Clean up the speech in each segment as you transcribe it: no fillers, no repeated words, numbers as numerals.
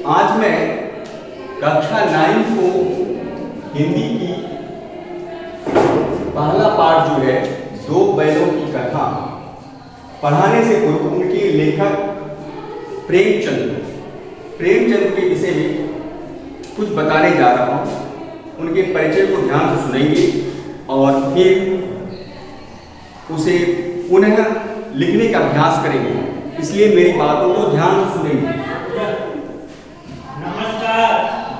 आज मैं कक्षा 9 को हिंदी की पहला पाठ जो है दो बैलों की कथा पढ़ाने से पूर्व उनके लेखक प्रेमचंद के विषय में कुछ बताने जा रहा हूँ। उनके परिचय को ध्यान से सुनेंगे और फिर उसे पुनः लिखने का अभ्यास करेंगे, इसलिए मेरी बातों को ध्यान से सुनेंगे। नमस्कार।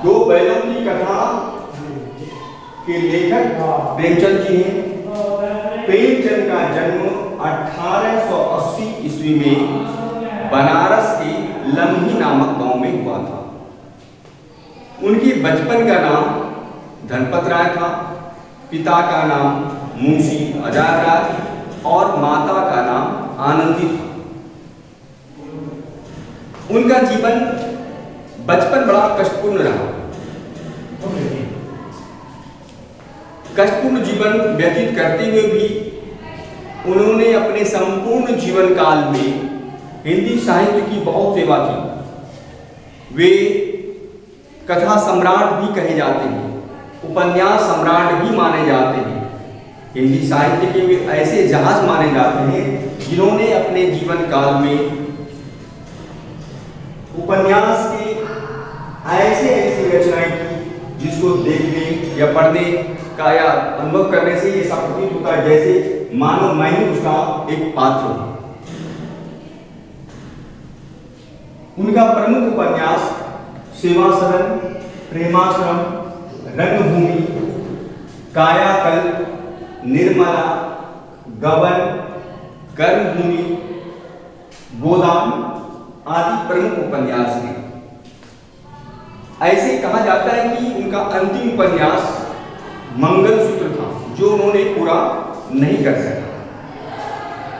दो बैलों की कथा के लेखक प्रेमचंद जी हैं। प्रेमचंद का जन्म 1880 ईस्वी में बनारस के लम्ही नामक गांव में हुआ था। उनके बचपन का नाम धनपत राय था, पिता का नाम मुंशी आजाद राय और माता का नाम आनंदी था। उनका जीवन बचपन बड़ा कष्टपूर्ण रहा। कष्टपूर्ण जीवन व्यतीत करते हुए भी उन्होंने अपने संपूर्ण जीवन काल में हिंदी साहित्य की बहुत सेवा की। वे कथा सम्राट भी कहे जाते हैं, उपन्यास सम्राट भी माने जाते हैं। हिंदी साहित्य के वे ऐसे जहाज माने जाते हैं जिन्होंने अपने जीवन काल में उपन्यास की ऐसी रचनाएं की जिसको देखने या पढ़ने का या अनुभव करने से ये सब प्रतीत होता है जैसे मानो मैं ही उसका एक पात्र हूं। उनका प्रमुख उपन्यास सेवा सदन, प्रेमाश्रम, रंगभूमि, कायाकल्प, निर्मला, गबन, कर्मभूमि, गोदान आदि प्रमुख उपन्यास हैं। ऐसे कहा जाता है कि उनका अंतिम उपन्यास मंगलसूत्र था, जो उन्होंने पूरा नहीं कर सका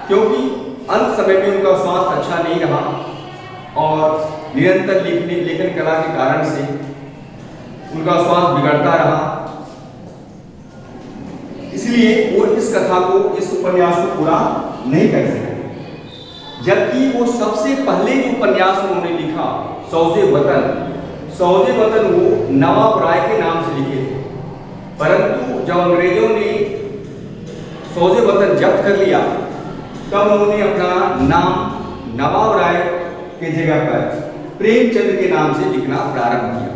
क्योंकि अंत समय में उनका स्वास्थ्य अच्छा नहीं रहा और निरंतर लेखन कला के कारण से उनका स्वास्थ्य बिगड़ता रहा। इसलिए वो इस कथा को, इस उपन्यास को पूरा नहीं कर सके। जबकि वो सबसे पहले जो उपन्यास उन्होंने लिखा सौदे वतन वो नवाब राय के नाम से लिखे थे, परंतु जब अंग्रेजों ने सौदे वतन जब्त कर लिया तब उन्होंने अपना नाम नवाब राय के जगह पर प्रेमचंद के नाम से लिखना प्रारंभ किया।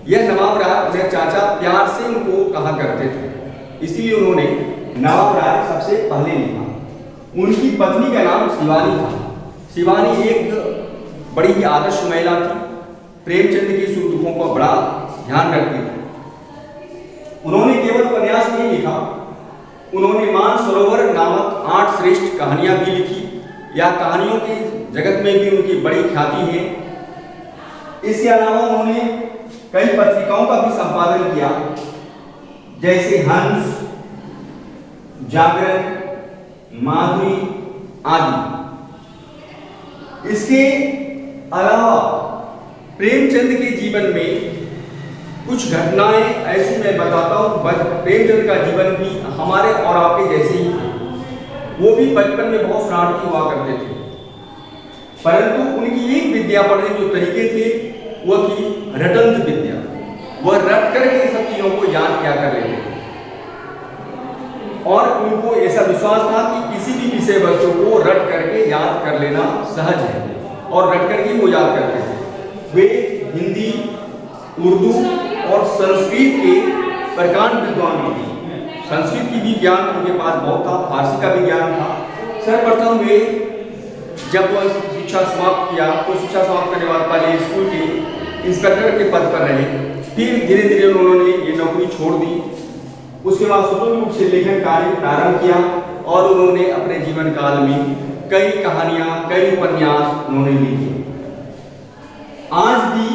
यह नवाब राय मेरे चाचा प्यार से उनको कहा करते थे, इसलिए उन्होंने नवाब राय सबसे पहले लिखा। उनकी पत्नी का नाम शिवानी था। शिवानी एक बड़ी ही आदर्श महिला थी, प्रेमचंद के सुख दुखों का बड़ा ध्यान रखती थी। उन्होंने केवल उपन्यास नहीं लिखा, उन्होंने मानसरोवर नामक 8 श्रेष्ठ कहानियां भी लिखी, या कहानियों के जगत में भी उनकी बड़ी ख्याति है। इसके अलावा उन्होंने कई पत्रिकाओं का भी संपादन किया, जैसे हंस, जागरण, माधुरी आदि। इसके अलावा प्रेमचंद के जीवन में कुछ घटनाएं ऐसी मैं बताता हूँ। प्रेमचंद का जीवन भी हमारे और आपके जैसे ही था। वो भी बचपन में बहुत शरारती हुआ करते थे, परंतु उनकी एक विद्या पढ़ने जो तरीके थे वह थी रटंत विद्या। वह रट करके सब चीजों को याद क्या कर लेते थे और उनको ऐसा विश्वास था कि किसी भी विषय वस्तु को रट करके याद कर लेना सहज है और रट करके वो याद करते थे। वे हिंदी, उर्दू और संस्कृत के प्रकांड विद्वान भी थे। संस्कृत की भी ज्ञान उनके पास बहुत था, फारसी का भी ज्ञान था। सर्वप्रथम वे जब वह शिक्षा समाप्त किया तो शिक्षा समाप्त करने बाद पहले स्कूल के इंस्पेक्टर के पद पर रहे, फिर धीरे धीरे उन्होंने ये नौकरी छोड़ दी। उसके बाद स्वतंत्र रूप से लेखन कार्य प्रारंभ किया और उन्होंने अपने जीवन काल में कई कहानियां, कई उपन्यास उन्होंने लिखे। आज भी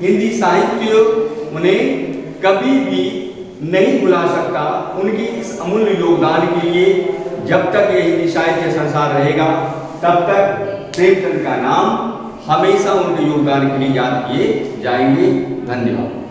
हिंदी साहित्य उन्हें कभी भी नहीं भुला सकता। उनकी इस अमूल्य योगदान के लिए जब तक ये हिंदी साहित्य संसार रहेगा तब तक प्रेमचंद का नाम हमेशा उनके योगदान के लिए याद किए जाएंगे। धन्यवाद।